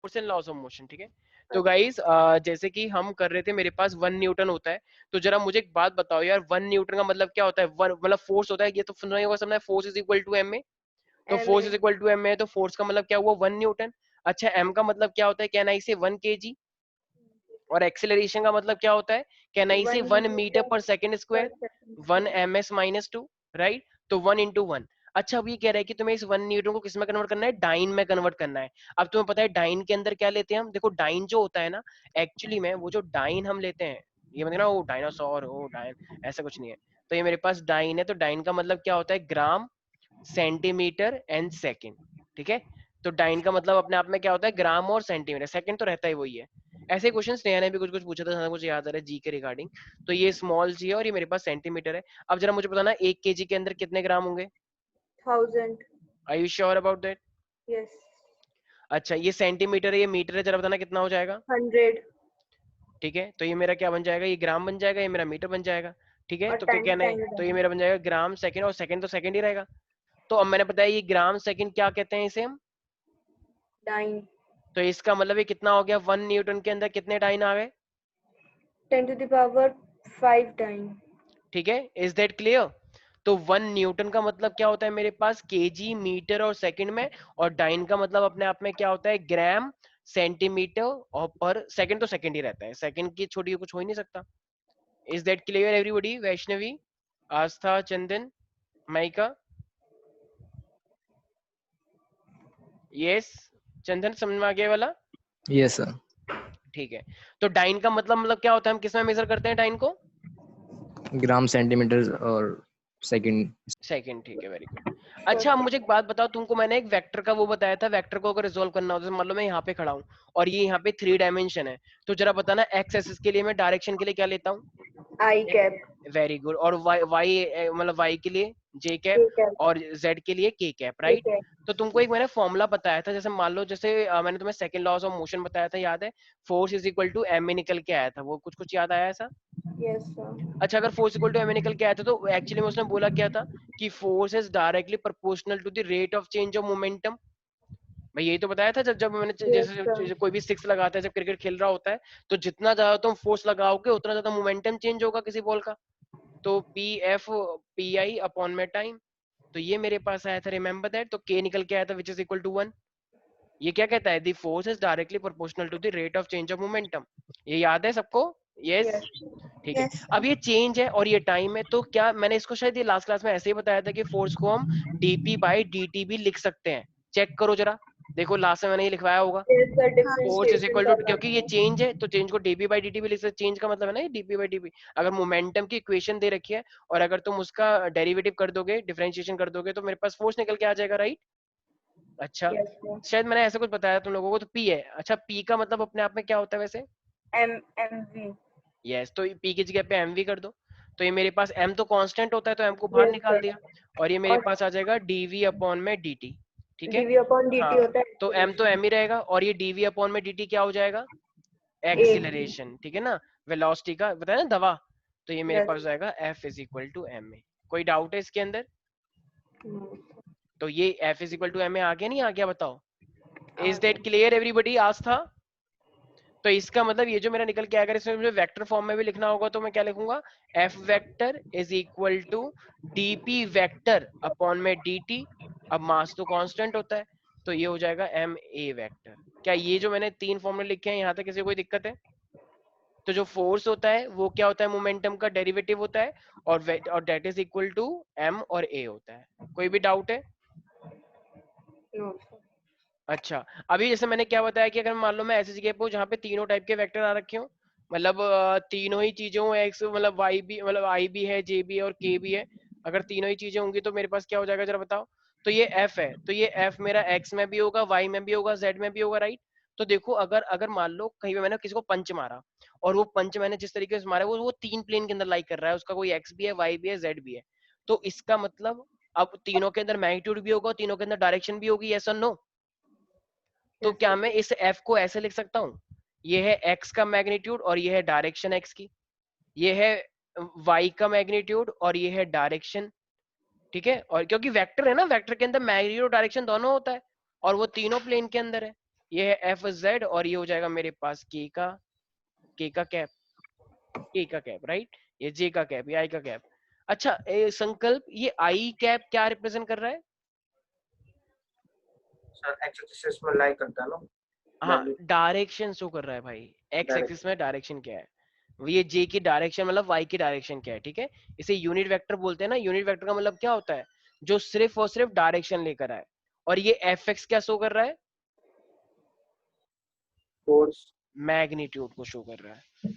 Force and loss of motion, ठीक है। तो गाइस जैसे कि हम कर रहे थे, मेरे पास 1 न्यूटन होता है, तो जरा मुझे एक बात बताओ यार, 1 न्यूटन का मतलब क्या होता है? मतलब फोर्स होता है, ये तो सुना ही होगा सबने, force is equal to m में। तो force is equal to m में, तो फोर्स का मतलब क्या हुआ? 1 न्यूटन। अच्छा, एम का मतलब क्या होता है? कैन आई से 1 kg। और एक्सेलरेशन का मतलब क्या होता है? कैन आई से 1 मीटर पर second square, per second 1 ms-2, right. तो 1 × 1। अच्छा, अब ये कह रहा है कि तुम्हें इस 1 न्यूटन को किस में कन्वर्ट करना है? डाइन में कन्वर्ट करना है। अब तुम्हें पता है डाइन के अंदर क्या लेते हैं हम? देखो डाइन जो होता है ना, एक्चुअली में वो जो डाइन हम लेते हैं, ये मतलब ना वो डायनासोर हो डाइन, ऐसा कुछ नहीं है। तो ये मेरे पास डाइन है, तो डाइन का मतलब क्या होता है? ग्राम, सेंटीमीटर एंड सेकेंड, ठीक है। तो डाइन का मतलब अपने आप में क्या होता है? ग्राम और सेंटीमीटर, सेकंड तो रहता ही वही है। ऐसे क्वेश्चन नया ने भी कुछ कुछ पूछा था, कुछ याद आ रहा है जी के रिगार्डिंग। तो ये स्मॉल जी है और ये मेरे पास सेंटीमीटर है। अब जरा मुझे बताना 1 kg के अंदर कितने ग्राम होंगे? 1000. Are you sure about that? Yes. अच्छा, ये सेंटीमीटर है, ये मीटर है, जरा बताना कितना हो जाएगा? 100. ठीक है, तो ये मेरा क्या बन जाएगा? ये ग्राम बन जाएगा, ये मेरा मीटर बन जाएगा। ठीक है, और तो क्या टाइम्स कहना है? 10 तो ये ग्राम. मेरा बन जाएगा ग्राम सेकंड, और सेकंड तो सेकंड ही रहेगा। तो अब मैंने बताया ये ग्राम सेकंड क्या कहते हैं इसे हम? 9. तो इसका मतलब ये कितना हो गया? 1 न्यूटन के अंदर कितने डाइन आ गए? 10 to the power 5 time. ठीक है, इज दैट क्लियर? तो 1 न्यूटन का मतलब क्या होता है मेरे पास? केजी, मीटर और सेकंड में। और डाइन का मतलब अपने आप में क्या होता है? ग्राम, सेंटीमीटर और पर सेकंड, तो सेकंड ही रहता है, सेकंड की छोटी कुछ हो ही नहीं सकता। Is that clear everybody? Vaishnavi, Aastha, Chandan, Maika, yes. Chandan समझ में आ गया ये वाला? Yes sir. ठीक है। तो डाइन का मतलब क्या होता है? हम किस में मेजर करते हैं डाइन को? ग्राम, सेंटीमीटर और सेकंड। सेकंड, ठीक है, वेरी गुड। अच्छा, अब मुझे एक बात बताओ, तुमको मैंने एक वेक्टर का वो बताया था, वेक्टर को अगर रिजोल्व करना हो, तो मान लो मैं यहाँ पे खड़ा हूँ और ये यहाँ पे 3 डायमेंशन है, तो जरा बताना एक्स एक्सिस के लिए मैं डायरेक्शन के लिए क्या लेता हूँ? I cap. Very good. और वाई वाई मतलब वाई के लिए जे कैप, K cap. और जेड के लिए के कैप, K राइट। cap. तो तुमको एक मैंने फॉर्मूला बताया था, जैसे मान लो, जैसे मैंने तुम्हें सेकंड लॉज ऑफ मोशन बताया था, याद है? Force is equal to m में निकल के आया था, वो कुछ कुछ याद आया ऐसा? Yes, sir. अच्छा, अगर फोर्स इक्वल टू एम निकल के आया था, तो एक्चुअली में उसने बोला क्या था? कि force is directly proportional to the rate of change of momentum. भाई यही तो बताया था, जब जब मैंने Yes, जैसे sir. कोई भी सिक्स लगाता है, जब क्रिकेट खेल रहा होता है, तो जितना ज्यादा तुम फोर्स लगाओगे उतना ज्यादा मोमेंटम चेंज होगा किसी बॉल का। तो P F P I upon में टाइम। तो ये मेरे पास आया था, रिमेंबर दैट। तो के निकल के आया था विच इज इक्वल टू 1। ये क्या कहता है? The force is directly proportional to the rate of change of momentum. ये याद है सबको? यस। Yes. ठीक है। Yes, अब sir. ये चेंज है और ये टाइम है, तो क्या मैंने इसको शायद ये लास्ट क्लास में ऐसे ही बताया था कि फोर्स को हम डीपी बाई डी भी लिख सकते हैं? चेक करो जरा, देखो लास्ट में मैंने ये लिखवाया होगा। Yes, sir. Force is Differentiation equal to, करना क्योंकि ये था. चेंज है तो चेंज को डीपी बाई डी भी लिख सकते, चेंज का मतलब है ना ये डीपी बाई डी। अगर मोमेंटम की इक्वेशन दे रखी है और अगर तुम उसका डेरिवेटिव कर दोगे, डिफरेंशिएशन कर दोगे, तो मेरे पास फोर्स निकल के आ जाएगा, राइट। अच्छा, Yes, sir. शायद मैंने ऐसा कुछ बताया तुम लोगों को। तो पी है। अच्छा, पी का मतलब अपने आप में क्या होता है वैसे? MV. यस, तो पी की जगह पे एम वी कर दो। तो ये मेरे पास एम तो कांस्टेंट होता है, तो एम को बाहर Yes, निकाल sir. दिया, और ये मेरे और पास आ जाएगा डीवी अपॉन में dt। ठीक है। dv upon dt हाँ, होता है तो एम तो acceleration. एम ही रहेगा, और ये डीवी अपॉन में dt क्या हो जाएगा? A. एक्सिलरेशन, ठीक है ना, वेलोसिटी का बताया ना दवा। तो ये मेरे Yes. पास जाएगा f is equal to m में। कोई डाउट है इसके अंदर? No. तो ये f is equal to m में आ गया, नहीं आ गया बताओ? इज आगे. That clear everybody? आज था। तो इसका मतलब ये जो मेरा निकल के अगर इसमें मुझे वेक्टर फॉर्म में भी लिखना होगा, तो मैं क्या लिखूंगा? F vector is equal to dp vector upon में dt। अब मास तो कांस्टेंट होता है, तो ये हो जाएगा एम ए वेक्टर। क्या ये जो मैंने 3 फॉर्मूले लिखे हैं यहाँ तक किसी को कोई दिक्कत है? तो जो फोर्स होता है वो क्या होता है? मोमेंटम का डेरिवेटिव होता है, और that is equal to m और ए होता है। कोई भी डाउट है? No, sir. अच्छा, अभी जैसे मैंने क्या बताया कि अगर मान लो मैं ऐसी जगह पे हूँ जहाँ पे तीनों टाइप के वेक्टर आ रखे हो, मतलब तीनों ही चीजें हो, एक्स मतलब वाई भी, मतलब आई भी है, जे भी है और के भी है, अगर तीनों ही चीजें होंगी तो मेरे पास क्या हो जाएगा जरा बताओ? तो ये एफ है, तो ये एफ मेरा एक्स में भी होगा, वाई में भी होगा, जेड में भी होगा, राइट। तो देखो, अगर अगर मान लो कहीं पे मैंने किसी को पंच मारा, और वो पंच मैंने जिस तरीके से मारा वो 3 प्लेन के अंदर लाइक कर रहा है, उसका कोई एक्स भी है, वाई भी है, जेड भी है, तो इसका मतलब अब तीनों के अंदर मैग्नीट्यूड भी होगा, तीनों के अंदर डायरेक्शन भी होगी, यस और नो? तो Yes, क्या sir. मैं इस एफ को ऐसे लिख सकता हूँ? ये है एक्स का मैग्नीट्यूड और ये है डायरेक्शन एक्स की, ये है वाई का मैग्नीट्यूड और ये है डायरेक्शन, ठीक है। और क्योंकि वेक्टर है ना, वेक्टर के अंदर मैग्नीट्यूड और डायरेक्शन दोनों होता है, और वो तीनों प्लेन के अंदर है। ये है एफ जेड और ये हो जाएगा मेरे पास के का कैप, के का कैप राइट, ये जे का कैप, ये आई का कैप। अच्छा संकल्प, ये आई कैप क्या रिप्रेजेंट कर रहा है? सर एक्स एक्सिस में लाई करता है ना, हाँ वैल्यू डायरेक्शन शो कर रहा है भाई, एक्स एक्सिस में डायरेक्शन क्या है, ये जे की डायरेक्शन मतलब वाई की डायरेक्शन क्या है, ठीक है। इसे यूनिट वेक्टर बोलते हैं ना, यूनिट वेक्टर का मतलब क्या होता है, जो सिर्फ और सिर्फ डायरेक्शन लेकर आए। और ये एफ एक्स क्या शो कर रहा है? फोर्स। मैग्नीट्यूड को शो कर रहा है।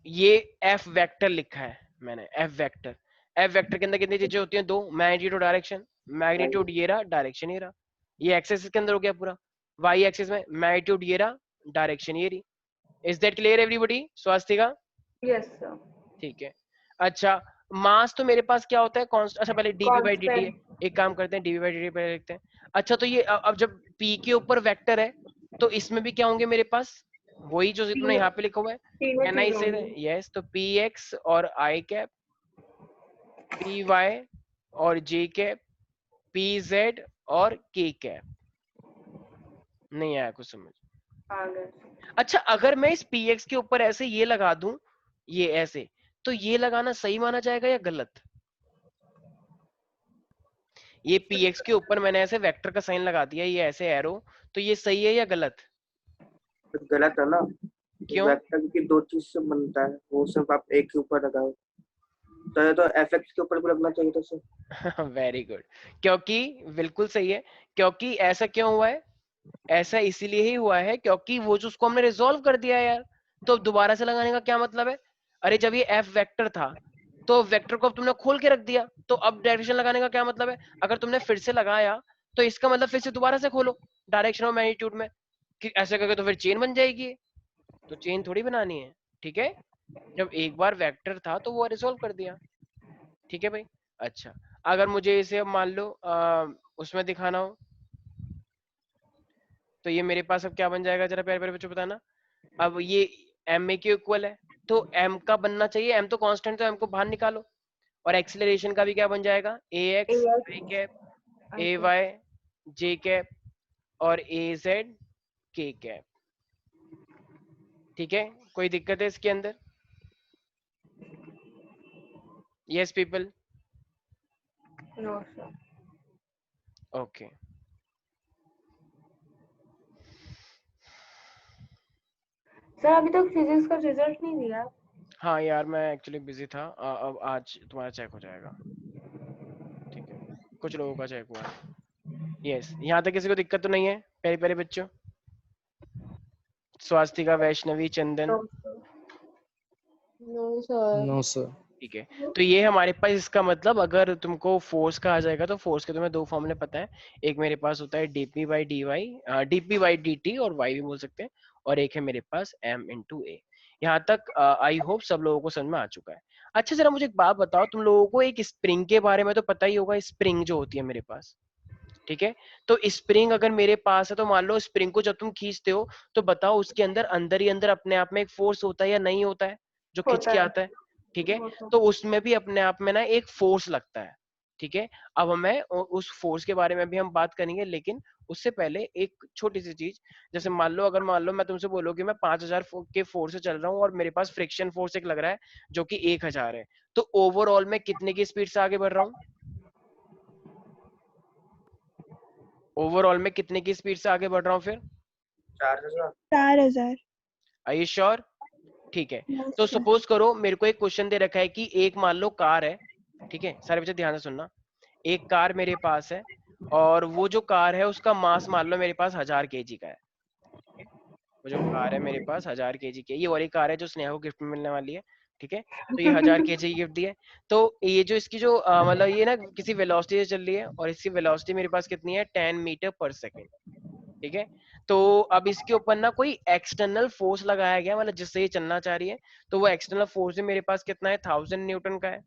ये एफ वेक्टर लिखा है मैंने, एफ वेक्टर। एफ वेक्टर के अंदर कितनी चीजें होती हैं? दो, मैग्नीट्यूड और डायरेक्शन। मैग्नीट्यूड ये रहा, डायरेक्शन ये रहा। ये एक्स एक्सिस के अंदर हो गया पूरा, वाई एक्सिस में मैग्नीट्यूड ये रहा, डायरेक्शन ये रही। Is that clear everybody? Swastika Yes, sir. ठीक है। अच्छा मास तो मेरे पास क्या होता है? कांस्टेंट। अच्छा पहले डीवी बाई डी टी है, Constant. एक काम करते हैं डीवी बाई डी टी पहले लिखते हैं। अच्छा तो ये अब जब पी के ऊपर वेक्टर है तो इसमें भी क्या होंगे मेरे पास? वही जो तुमने यहाँ पे लिखा हुआ है। तीनों कैन आई चीज से होंगी। यस? तो पी एक्स और आई कैप, पी वाई और जे कैप, पी जेड और के कैप। नहीं आया कुछ समझ? आ गए। अच्छा अगर मैं इस पी एक्स के ऊपर ऐसे ये लगा दूं, ये ऐसे, तो ये लगाना सही माना जाएगा या गलत? ये पी एक्स के ऊपर मैंने ऐसे वेक्टर का साइन लगा दिया, ये ऐसे एरो, तो ये सही है या गलत? तो गलत है ना, क्यों? वेक्टर की दो चीज से बनता है, वो सिर्फ आप एक के ऊपर लगाओ, तो ये तो एफ एक्स के ऊपर भी लगना चाहिए था सर। वेरी गुड, क्योंकि बिल्कुल सही है। क्योंकि ऐसा क्यों हुआ है? ऐसा इसीलिए ही हुआ है क्योंकि वो जो उसको हमने रिजोल्व कर दिया है यार, तो अब दोबारा से लगाने का क्या मतलब है? अरे जब ये एफ वेक्टर था तो वेक्टर को अब तुमने खोल के रख दिया, तो अब डायरेक्शन लगाने का क्या मतलब है? अगर तुमने फिर से लगाया तो इसका मतलब फिर से दोबारा से खोलो डायरेक्शन और मैग्नीट्यूड में, कि ऐसे करके तो फिर चेन बन जाएगी। तो चेन थोड़ी बनानी है, ठीक है। जब एक बार वेक्टर था तो वो रिजोल्व कर दिया, ठीक है भाई। अच्छा अगर मुझे इसे अब मान लो उसमें दिखाना हो तो ये मेरे पास अब क्या बन जाएगा, जरा प्यारे प्यारे बच्चों बताना। अब ये एम ए के इक्वल है, तो एम का बनना चाहिए, एम तो कांस्टेंट, तो एम को बाहर निकालो। और एक्सीलरेशन का भी क्या बन जाएगा? ए एक्स आई कैप, ए वाई जे कैप और ए जेड के कैप, ठीक है। कोई दिक्कत है इसके अंदर? Yes people? No sir. Okay sir अभी तक फिजिक्स का रिजल्ट नहीं दिया। हाँ यार मैं एक्चुअली बिजी था, अब आज तुम्हारा चेक हो जाएगा, ठीक है। कुछ लोगों का चेक हुआ है। यस यहाँ तक किसी को दिक्कत तो नहीं है प्यारे प्यारे बच्चों? Swastika, Vaishnavi, Chandan? No sir. No sir. ठीक है। तो ये हमारे पास, इसका मतलब अगर तुमको फोर्स का आ जाएगा तो फोर्स के तुम्हें दो फॉर्मूले पता है। एक मेरे पास होता है dp by d y, dp by d t और वाई भी बोल सकते हैं, और एक है मेरे पास एम इंटू ए। यहाँ तक आई होप सब लोगों को समझ में आ चुका है। अच्छा जरा मुझे एक बात बताओ, तुम लोगों को एक स्प्रिंग के बारे में तो पता ही होगा, स्प्रिंग जो होती है मेरे पास, ठीक है। तो स्प्रिंग अगर मेरे पास है तो मान लो स्प्रिंग को जब तुम खींचते हो तो बताओ उसके अंदर अंदर ही अंदर अपने आप में एक फोर्स होता है या नहीं होता है, जो खींच होता के है। आता है, ठीक है। होता तो उसमें भी अपने आप में ना एक फोर्स लगता है, ठीक है। अब हमें उस फोर्स के बारे में भी हम बात करेंगे, लेकिन उससे पहले एक छोटी सी चीज, जैसे मान लो अगर मान लो मैं तुमसे बोलूं कि मैं 5000 के फोर्स से चल रहा हूँ और मेरे पास फ्रिक्शन फोर्स एक लग रहा है जो कि 1000 है, तो ओवरऑल में कितने की स्पीड से आगे बढ़ रहा हूँ? ओवरऑल में कितने की स्पीड से आगे बढ़ रहा हूँ फिर? 4000। 4000। Are you sure? ठीक है। तो सपोज करो मेरे को एक क्वेश्चन दे रखा है कि एक मान लो कार है, ठीक है, सारे बच्चे ध्यान से सुनना। एक कार मेरे पास है और वो जो कार है उसका मास मान लो मेरे पास 1000 केजी का है। वो जो कार है मेरे पास 1000 केजी की है, ये वाली कार है जो स्नेहा को गिफ्ट में मिलने वाली है, ठीक है। तो ये 1000 केजी की गिफ्ट दी है। तो ये जो इसकी जो मतलब ये ना किसी वेलोसिटी से चल रही है और इसकी वेलोसिटी मेरे पास कितनी है? 10 मीटर पर सेकेंड, ठीक है। तो अब इसके ऊपर ना कोई एक्सटर्नल फोर्स लगाया गया, मतलब जिससे ये चलना चाह रही है, तो वो एक्सटर्नल फोर्स मेरे पास कितना है? 1000 न्यूटन का है,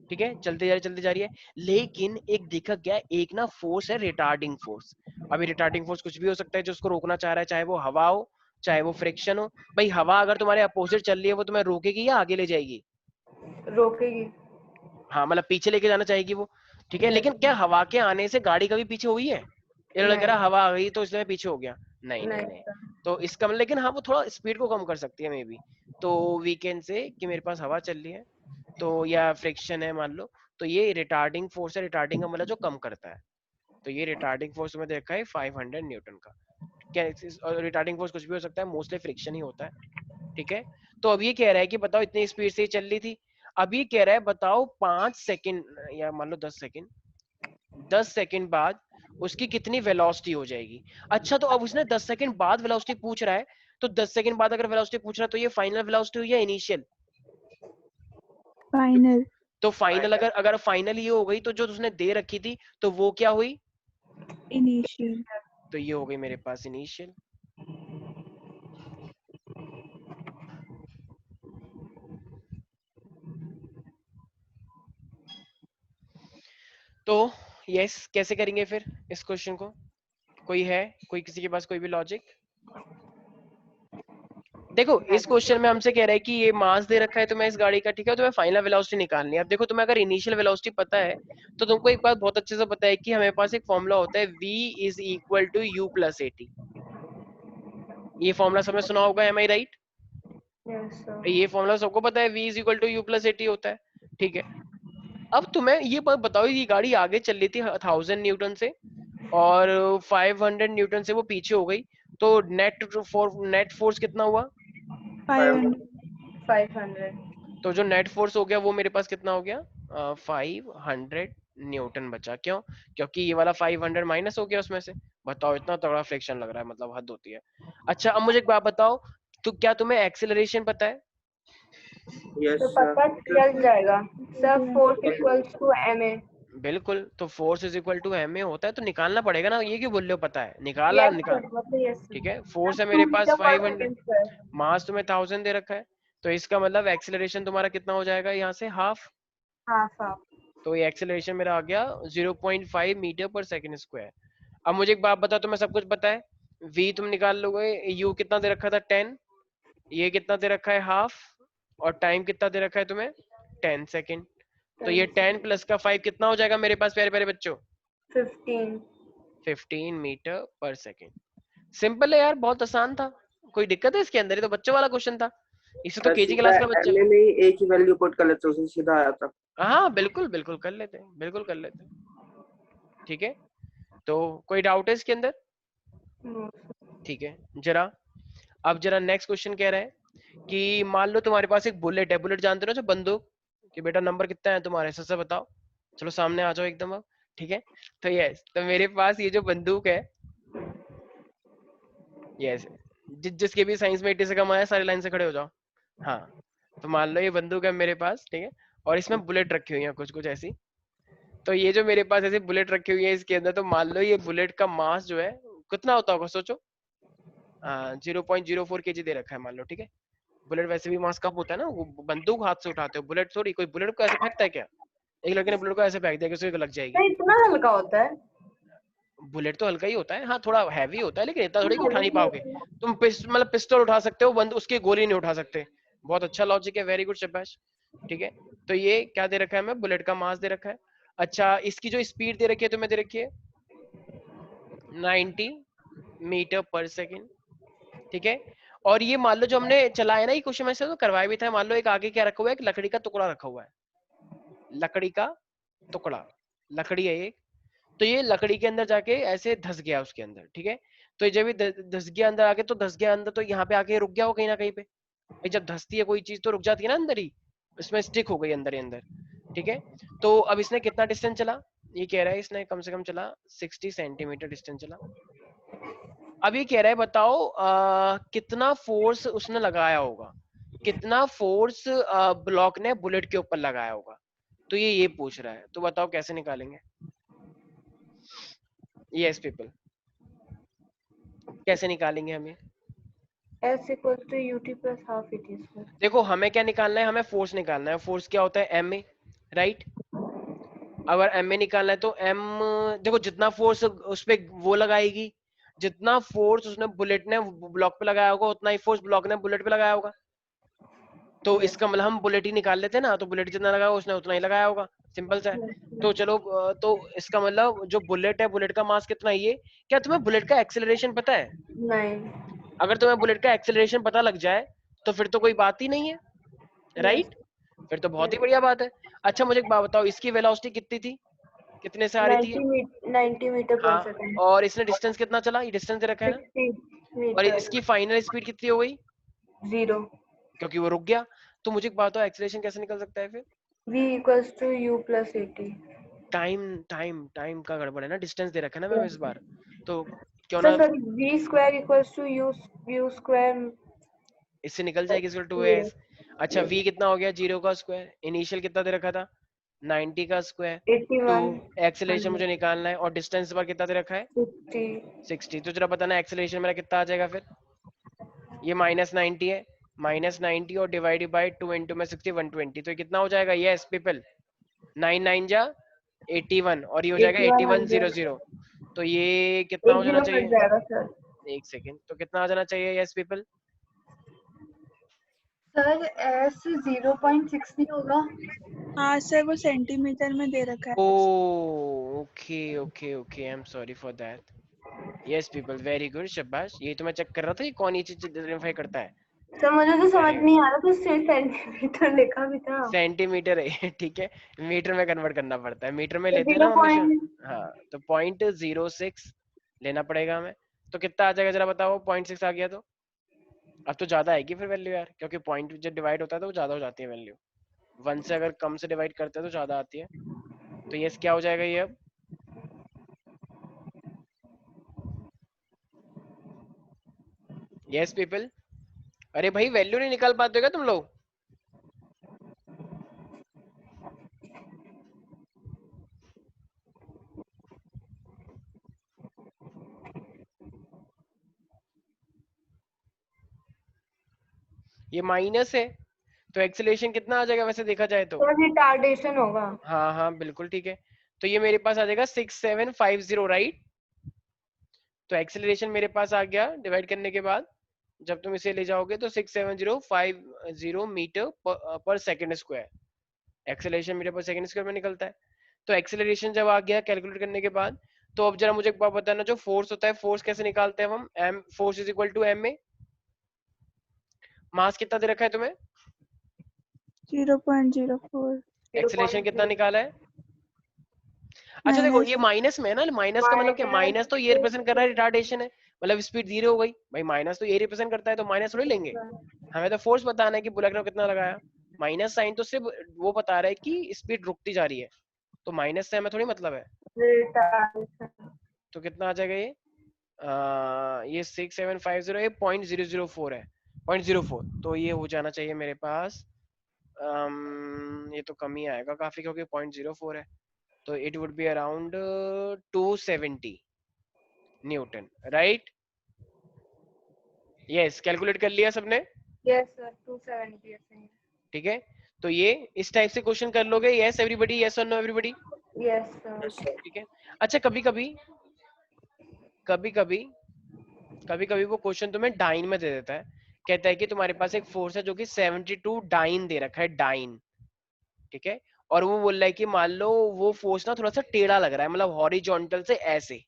ठीक है। चलती जा रही है। लेकिन एक देखा गया, एक ना फोर्स है रिटार्डिंग फोर्स। अभी रिटार्डिंग फोर्स कुछ भी हो सकता है जो उसको रोकना चाह रहा है, चाहे वो हवा हो चाहे वो फ्रिक्शन हो। भाई हवा अगर तुम्हारे अपोजिट चल रही है वो तुम्हें रोकेगी या आगे ले जाएगी? रोकेगी। हाँ मतलब पीछे लेके जाना चाहेगी वो, ठीक है। लेकिन क्या हवा के आने से गाड़ी कभी पीछे हुई है? ये लग रहा नहीं। हवा आ गई तो इसलिए मैं पीछे हो गया, नहीं नहीं नहीं नहीं। sir. तो इसका मतलब, लेकिन हाँ वो थोड़ा स्पीड को कम कर सकती है मे बी। तो वी कैन से कि मेरे पास हवा चल रही है तो, या फ्रिक्शन है मान लो, तो ये रिटार्डिंग फोर्स है। रिटार्डिंग का मतलब जो कम करता है, तो ये रिटार्डिंग फोर्स में देखा है 500 न्यूटन का। क्या रिटार्डिंग फोर्स कुछ भी हो सकता है, मोस्टली फ्रिक्शन ही होता है। ठीक है, तो अब ये कह रहा है कि बताओ इतनी स्पीड से ही चल रही थी। अब ये कह रहा है बताओ 5 सेकंड या मान लो 10 सेकंड, 10 सेकंड बाद उसकी कितनी वेलोसिटी हो जाएगी। अच्छा, तो अब उसने 10 सेकंड बाद वेलोसिटी पूछ रहा है, तो 10 सेकंड बाद अगर वेलोसिटी पूछ रहा है तो ये फाइनल वेलोसिटी हुई या इनिशियल? फाइनल। तो फाइनल, अगर अगर फाइनल ये हो गई तो जो उसने दे रखी थी तो वो क्या हुई? इनिशियल। तो ये हो गई मेरे पास इनिशियल। तो यस, कैसे करेंगे फिर इस क्वेश्चन को? कोई है, कोई किसी के पास कोई भी लॉजिक? देखो इस क्वेश्चन में हमसे कह रहा है कि ये मास दे रखा है तुम्हें इस गाड़ी का, ठीक है, तुम्हें फाइनल वेलोसिटी निकालनी है। अब देखो तुम्हें अगर इनिशियल वेलोसिटी पता है तो तुमको एक बात बहुत अच्छे से पता है कि हमारे पास एक फॉर्मूला होता है v is equal to u plus a t. ये फॉर्मूला सबने सुना होगा, am I right? Yes sir. ये फॉर्मूला सबको पता है, v is equal to u plus a t होता है। ठीक है, अब तुम्हें ये बात बताओ, ये गाड़ी आगे चल रही थी 1000 न्यूटन से और 500 न्यूटन से वो पीछे हो गई, तो नेट फोर्स कितना हुआ? 500। 500. तो जो नेट फोर्स हो गया वो मेरे पास कितना हो गया? 500 न्यूटन बचा। क्यों? क्योंकि ये वाला 500 माइनस हो गया उसमें से। बताओ इतना तगड़ा फ्रिक्शन लग रहा है, मतलब हद होती है। अच्छा, अब मुझे एक बात बताओ, तो क्या तुम्हें एक्सेलरेशन पता है? यस तो पता चल जाएगा sir. Force equals to ma. बिल्कुल, तो force is equal to m a होता है, तो निकालना पड़ेगा ना। ये क्यों बोल रहे हो, पता है निकाला Yes निकाल। sir. मतलब yes sir. ठीक है, फोर्स है 2 मेरे पास meter per 500, second sir. मास तुम्हें 1000 दे रखा है, तो इसका मतलब एक्सेलरेशन तुम्हारा कितना हो जाएगा यहाँ से? हाफ। half. तो ये एक्सेलरेशन मेरा आ गया 0.5 मीटर पर सेकंड स्क्वायर। अब मुझे एक बात बताओ, तुम्हें सब कुछ पता है, v तुम निकाल लोगे, u कितना दे रखा था 10, ये कितना दे रखा है हाफ, और टाइम कितना दे रखा है तुम्हें 10 सेकंड। तो ये 10 प्लस का 5 कितना हो जाएगा मेरे पास प्यारे प्यारे बच्चों? 15. 15 मीटर पर सेकंड। सिंपल है यार, बहुत आसान था। कोई दिक्कत है इसके अंदर? ये तो बच्चों वाला क्वेश्चन था, इसे तो केजी सीधा क्लास का बच्चा। एमए में ही एक ही वैल्यू पुट कर लेते उससे सीधा आया था। हाँ बिल्कुल बिल्कुल कर लेते हैं, बिल्कुल कर लेते हैं। ठीक है, तो कोई डाउट है इसके अंदर? No. ठीक है, जरा अब जरा नेक्स्ट क्वेश्चन कह रहा है कि मान लो तुम्हारे पास एक बुलेट है। बुलेट जानते हो ना, जो बंदूक, कि बेटा नंबर कितना है तुम्हारे, सबसे बताओ, चलो सामने आ जाओ एकदम अब। ठीक है, तो यस, तो मेरे पास ये जो बंदूक है, यस, जिसके भी साइंस में 80 से कम आया सारी लाइन से खड़े हो जाओ। हाँ, तो मान लो ये बंदूक है मेरे पास, ठीक है, और इसमें बुलेट रखी हुई है कुछ कुछ ऐसी। तो ये जो मेरे पास ऐसी बुलेट रखी हुई है इसके अंदर, तो मान लो ये बुलेट का मास जो है कितना होता होगा सोचो। 0.04 kg दे रखा है मान लो, ठीक है। बुलेट वैसे भी मास कम होता है ना, वो बंदूक हाथ से उठाते हो, बुलेट थोड़ी, कोई बुलेट को ऐसे फेंकता है क्या? एक लड़के ने बुलेट को ऐसे फेंक दिया कि उसे लग जाएगी। तो इतना हल्का होता है? बुलेट तो हल्का ही होता है, हाँ थोड़ा हैवी होता है, लेकिन इतना थोड़ी कि उठा नहीं पाओगे तुम। मतलब पिस्टल उठा सकते हो, बंद उसकी गोली नहीं उठा सकते। बहुत अच्छा लॉजिक है, वेरी गुड शबाश। ठीक है, तो ये क्या दे रखा है, मैं बुलेट का मास दे रखा है। अच्छा, इसकी जो स्पीड दे रखी है तुम्हें दे रखी है 90 मीटर पर सेकेंड। ठीक है, और ये मान लो जो हमने चलाया ना ये क्वेश्चन में से तो करवाया भी था, मान लो एक आगे क्या रखा हुआ है, एक लकड़ी का टुकड़ा रखा हुआ है, लकड़ी का टुकड़ा, लकड़ी है एक, तो ये लकड़ी के अंदर जाके ऐसे धस गया उसके अंदर। ठीक है, तो जब ये धस गया अंदर आके, तो धस गया अंदर, तो यहाँ पे आके रुक गया हो कहीं ना कहीं पे। भाई जब धसती है कोई चीज तो रुक जाती है ना अंदर ही, इसमें स्टिक हो गई अंदर ही अंदर। ठीक है, तो अब इसने कितना डिस्टेंस चला, ये कह रहा है इसने कम से कम चला 60 सेंटीमीटर डिस्टेंस चला। अब ये कह रहा है बताओ कितना फोर्स उसने लगाया होगा, कितना फोर्स ब्लॉक ने बुलेट के ऊपर लगाया होगा, तो ये पूछ रहा है। तो बताओ कैसे निकालेंगे? यस पीपल, कैसे निकालेंगे हम ये? S equals to ut plus half it is sir. देखो हमें क्या निकालना है, हमें फोर्स निकालना है। फोर्स क्या होता है, एम ए, राइट। अगर एम ए निकालना है तो एम, देखो जितना फोर्स उस पे वो लगाएगी, जितना फोर्स उसने बुलेट ने ब्लॉक पे लगाया होगा उतना ही फोर्स ब्लॉक ने बुलेट पे लगाया होगा। तो Yes. इसका मतलब हम बुलेट ही निकाल लेते हैं ना, तो बुलेट जितना लगाया उसने उतना ही लगाया होगा, सिंपल सा है। तो चलो तो इसका मतलब जो बुलेट है, बुलेट का मास कितना है ये? क्या तुम्हें बुलेट का एक्सेलरेशन पता है? नहीं। अगर तुम्हें बुलेट का एक्सेलरेशन पता लग जाए तो फिर तो कोई बात ही नहीं है, राइट? फिर तो बहुत ही बढ़िया बात है। अच्छा मुझे एक बात बताओ, इसकी वेलोसिटी कितनी थी, कितने से आ रही थी ये? 90 मीटर पर हाँ, सेकंड। और इसने डिस्टेंस कितना चला? ये डिस्टेंस दे रखा है ना। 60 और मीटर। इसकी फाइनल स्पीड कितनी हो गई? 0। क्योंकि वो रुक गया। तो मुझे एक बात बताओ, एक्सेलरेशन कैसे निकल सकता है फिर? v equals to u plus 80। Time का गड़बड़ है ना, डिस्टेंस दे रखा है ना मैम इस बार। तो क्यों सर ना sorry, v square equals to u square. इससे निकल जाएगी इक्वल टू Yes, एस। अच्छा v कितना हो गया? 0 का स्क्वायर। इनिशियल कितना दे रखा था? 90 का स्क्वायर। 81, टू एक्सेलरेशन मुझे निकालना है और डिस्टेंस बार कितना दे रखा है? 60। 60। तो जरा बताना एक्सेलरेशन मेरा कितना आ जाएगा फिर? ये -90 है, -90 और डिवाइडेड बाय 2 इंटू में 60 120, तो ये कितना हो जाएगा? यस पीपल, 9 9 जा 81 और ये हो जाएगा 8100। तो ये कितना एक हो जाना जीरो कट चाहिए? जाएगा सर। एक सेकेंड, तो कितना आ जाना चाहिए? यस पीपल, सर एस 0.6 नहीं होगा? हाँ सर, वो सेंटीमीटर में दे रखा है। Okay okay okay, I am sorry for that. Yes people, very good, शाबाश। ये तो मैं चेक कर रहा था ये कौन ये चीज आइडेंटिफाई करता है। सर मुझे तो समझ Very नहीं आ रहा था, सिर्फ सेंटीमीटर लिखा भी था। सेंटीमीटर है ठीक है, मीटर में कन्वर्ट करना पड़ता है, मीटर में तो लेते हैं ना 0 हम हमेशा। पॉइंट। हाँ, तो 0.06 लेना पड़ेगा हमें। तो कितना आ जाएगा जरा बताओ? 0.6 आ गया तो अब तो ज्यादा आएगी फिर वैल्यू यार, क्योंकि पॉइंट जब डिवाइड होता है तो वो ज्यादा हो जाती है वैल्यू। 1 से अगर कम से डिवाइड करते हैं तो ज्यादा आती है। तो यस क्या हो जाएगा ये अब? यस पीपल, अरे भाई वैल्यू नहीं निकाल पाते हो क्या तुम लोग? ये माइनस है, तो एक्सेलरेशन कितना आ जाएगा वैसे देखा जाए तो? तो रिटार्डेशन होगा। हाँ हाँ बिल्कुल ठीक है। तो ये मेरे पास आ जाएगा 6750, राइट? तो एक्सेलरेशन मेरे पास आ गया डिवाइड करने के बाद, जब तुम इसे ले जाओगे तो 67050 मीटर पर सेकंड स्क्वायर एक्सेलरेशन मीटर पर सेकंड स्क्वायर में निकलता है। तो एक्सेलरेशन जब आ गया कैलकुलेट करने के बाद, तो अब जरा मुझे एक बात बताना, जो फोर्स होता है फोर्स कैसे निकालते हैं हम? M force is equal to m में मास कितना दे रखा है तुम्हें? 0.04 एक्सेलरेशन कितना निकाला है? अच्छा देखो ये माइनस में है ना, माइनस का मतलब क्या? माइनस तो ये रिप्रेजेंट कर रहा है रिटार्डेशन है, मतलब स्पीड 0 हो गई भाई, माइनस तो ये रिप्रेजेंट करता है, तो माइनस थोड़ी लेंगे। हमें तो फोर्स बताना है कि बुलेट ने कितना लगाया। माइनस साइन तो सिर्फ वो बता रहा है कि स्पीड रुकती जा रही है, तो माइनस से हमें थोड़ी मतलब है। रिटार्डेशन। तो कितना आ जाएगा ये? ये 6750 है, 0.004 है, 0.04, तो ये हो जाना चाहिए मेरे पास। ये तो कम ही आएगा काफी, क्योंकि 0.04 है, तो it would be around 270 Newton, right? Yes, calculate कर लिया सबने? यस सर, 270 ऐसे ही। ठीक है, तो ये इस टाइप से क्वेश्चन कर लोगे। यस एवरीबॉडी, यस और नो एवरीबॉडी? Yes sir. ठीक है। अच्छा कभी कभी वो क्वेश्चन तुम्हें डाइन में दे देता है, कहता है कि तुम्हारे पास एक फोर्स है जो कि 72 डाइन दे रखा है, डाइन, ठीक है? और वो बोल रहा है कि मान लो वो फोर्स ना थोड़ा सा टेढ़ा लग रहा है, मतलब हॉरिजॉन्टल से ऐसे,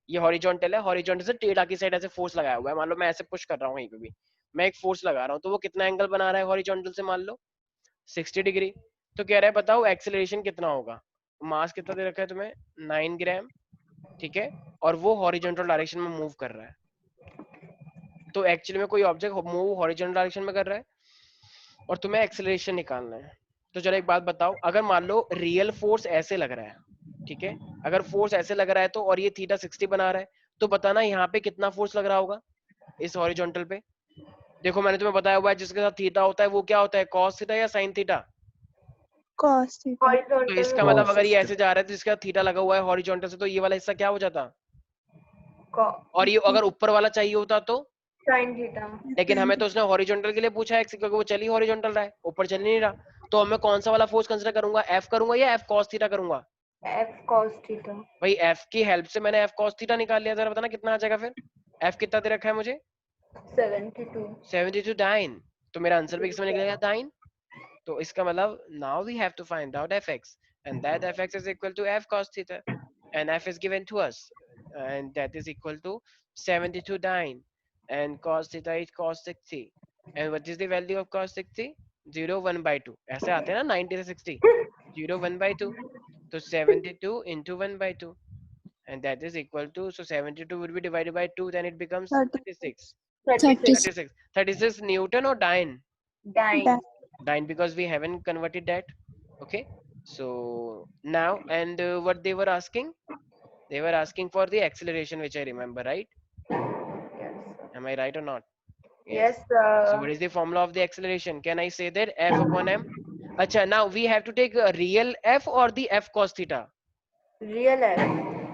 ये हॉरिजॉन्टल है, हॉरिजॉन्टल से टेढ़ा की साइड ऐसे फोर्स लगाया हुआ है, मान लो मैं ऐसे पुश कर रहा हूँ कहीं पे भी, मैं एक फोर्स लगा रहा हूँ, तो वो कितना एंगल बना रहा है हॉरिजॉन्टल से? मान लो 60 डिग्री। तो कह रहा है बताओ एक्सेलरेशन कितना होगा? मास कितना दे रखा है तुम्हें? 9 ग्राम, ठीक है? और वो हॉरिजॉन्टल डायरेक्शन में मूव कर रहा है, तो एक्चुअली में कोई ऑब्जेक्ट मूव हॉरिजॉन्टल डायरेक्शन में कर रहा है और तुम्हें एक्सेलरेशन निकालना है। तो जरा एक बात बताओ, अगर मान लो रियल फोर्स ऐसे लग रहा है, ठीक है, अगर फोर्स ऐसे लग रहा है तो, और ये थीटा 60 बना रहा है, तो बताना यहाँ पे कितना फोर्स लग रहा होगा इस हॉरिजॉन्टल पे? देखो मैंने तुम्हें बताया हुआ है जिसके साथ थीटा होता है वो क्या होता है, कॉस थीटा या साइन थीटा? cos theta. तो हॉरिजॉन्टल इसका मतलब अगर ये ऐसे जा रहा है तो इसका थीटा लगा हुआ है हॉरिजॉन्टल से, तो ये वाला हिस्सा क्या हो जाता? और ये अगर ऊपर वाला चाहिए होता तो? Sine theta. लेकिन हमें तो उसने हॉरिजॉन्टल के लिए पूछा है, क्योंकि वो चल ही हॉरिजॉन्टल रहा है, ऊपर चल नहीं रहा। तो अब मैं कौन सा वाला फोर्स कंसीडर करूंगा? एफ करूंगा या एफ कॉस थीटा करूंगा? F cos theta. भाई एफ की हेल्प से मैंने एफ कॉस थीटा निकाल लिया, जरा बताना कितना आ जाएगा फिर? एफ कितना दे रखा है मुझे? 72। 72 डाइन, तो मेरा आंसर भी किसमें निकलेगा? डाइन। तो इसका मतलब now we have to find out f x, and that fx is equal to f cos theta, and f is given to us, and that is equal to 72 dyne, and cos theta is cos 60, and what is the value of cos 60? 0 1 by 2. ऐसे आते हैं ना 90 से 60, 0 1 by 2, तो 72 into 1 by 2, and that is equal to, so 72 would be divided by 2, then it becomes 36. 36 36 Newton or dyne? dyne. Dyne, because we haven't converted that. Okay, so now, and what they were asking? They were asking for the acceleration, which I remember, right? Yes. Am I right or not? Yes. So what is the formula of the acceleration? Can I say that F upon m? Acha, now we have to take a real F or the F cos theta. Real F.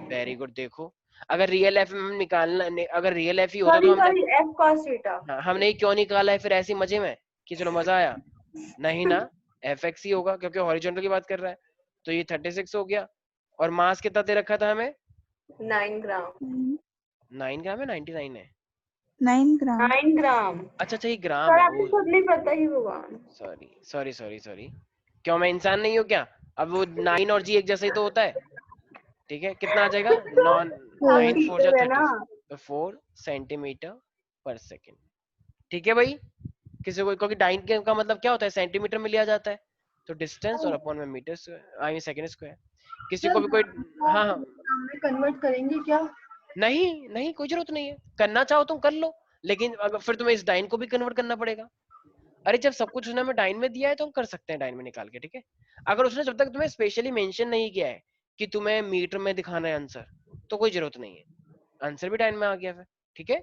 Very good. देखो, अगर real F हम निकालना, अगर real F ही होता तो Sorry, F cos theta. हमने क्यों निकाला है फिर ऐसी मजे में कि चलो मजा आया? नहीं ना, fx ही होगा क्योंकि हॉरिजॉन्टल की बात कर रहा है, तो ये 36 हो गया, और मास कितना दे रखा था हमें? 9 gram. 9 ग्राम है, 99 है? 9 ग्राम। 9 gram. अच्छा ये ग्राम सर है। आपको खुद नहीं पता ही भगवान। सॉरी, क्यों मैं इंसान नहीं हूँ क्या? अब वो 9 और जी एक जैसा ही तो होता है, ठीक है? कितना आ जाएगा? 9 4 जा 30, तो 4 सेंटीमीटर पर सेकेंड। ठीक है भाई, किसी को, क्योंकि डाइन का मतलब क्या होता है, सेंटीमीटर में लिया जाता है, तो डिस्टेंस और अपॉन में metre, I mean second square. किसी को भी कोई, हाँ हमने कन्वर्ट करेंगे क्या? नहीं कोई जरूरत नहीं है, करना चाहो तुम कर लो, लेकिन अगर फिर तुम्हें इस डाइन को भी कन्वर्ट करना पड़ेगा। अरे जब सब कुछ उसने हमें डाइन में दिया है तो हम कर सकते हैं डाइन में निकाल के, ठीक है? अगर उसने जब तक तुम्हें स्पेशली मेंशन नहीं किया है कि तुम्हें मीटर में दिखाना है आंसर, तो कोई जरूरत नहीं है, आंसर भी डाइन में आ गया फिर, ठीक है?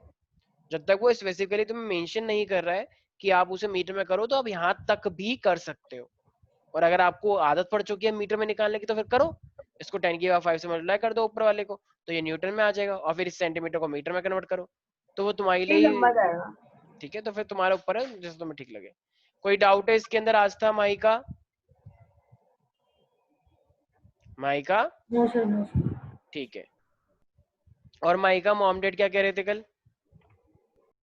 जब तक वो स्पेसिफिकली तुम्हें मेंशन नहीं कर रहा है कि आप उसे मीटर में करो, तो आप यहाँ तक भी कर सकते हो। और अगर आपको आदत पड़ चुकी है मीटर में निकालने की, तो फिर करो, इसको 10 की 5 से मल्टीप्लाई कर दो ऊपर वाले को, तो ये न्यूटन में आ जाएगा, और फिर इस सेंटीमीटर को मीटर में कन्वर्ट करो, तो वो तुम्हारे लिए, ठीक है? तो फिर तुम्हारे ऊपर है, जैसे तुम्हें ठीक लगे। कोई डाउट है इसके अंदर आज था? माइका? No sir. ठीक है। और माइका, मॉम डैड क्या कह रहे थे कल?